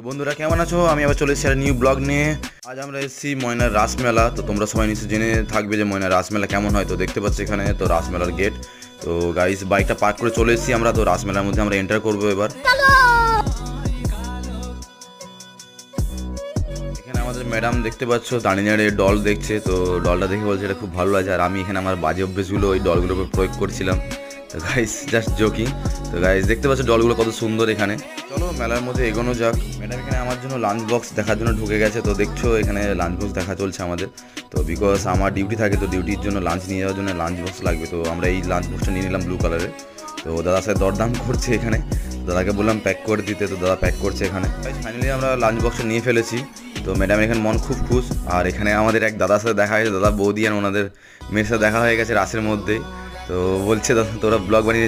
বন্ধুরা কেমন আছো? আমি আবার চলে এসেছি একটা নিউ ব্লগ নিয়ে। আজ আমরা এসেছি ময়নার রাসমেলা। তো তোমরা সবাই নিশ্চয়ই জেনে থাকবে যে ময়নার রাসমেলা কেমন হয়। তো দেখতে পাচ্ছি এখানে তো রাসমেলার গেট। তো গাইস বাইকটা পার্ক করে চলে এসেছি আমরা। তো রাসমেলার মধ্যে আমরা এন্টার করবো এবার। এখানে আমাদের ম্যাডাম দেখতে পাচ্ছ দাঁড়িয়ে দাঁড়িয়ে ডল দেখছে। তো ডলটা দেখে বলছে এটা খুব ভালো লাগছে। আর আমি এখানে আমার বাজে অভ্যেসগুলো ওই ডলগুলোর উপর প্রয়োগ করছিলাম। তো গাইস জাস্ট জোকিং। তো গাইস দেখতে পাচ্ছ ডলগুলো কত সুন্দর এখানে। চলো মেলার মধ্যে এগোনো যাক। ম্যাডাম এখানে আমার জন্য লাঞ্চ বক্স দেখার জন্য ঢুকে গেছে। তো দেখছো এখানে লাঞ্চ বক্স দেখা চলছে আমাদের। তো বিকজ আমার ডিউটি থাকে, তো ডিউটির জন্য লাঞ্চ নিয়ে যাওয়ার জন্য লাঞ্চ বক্স লাগবে। তো আমরা এই লাঞ্চ বক্সটা নিয়ে নিলাম ব্লু কালারের। তো দাদার সাথে দরদাম করছে এখানে। দাদাকে বললাম প্যাক করে দিতে, তো দাদা প্যাক করছে এখানে। ফাইনালি আমরা লাঞ্চ বক্সটা নিয়ে ফেলেছি। তো ম্যাডাম এখানে মন খুব খুশ। আর এখানে আমাদের এক দাদার সাথে দেখা হয়েছে, দাদা বৌদি আর ওনাদের মেয়ের সাথে দেখা হয়ে গেছে রাসের মধ্যেই। তো বলছে দাদা তোরা ব্লগ বানিয়ে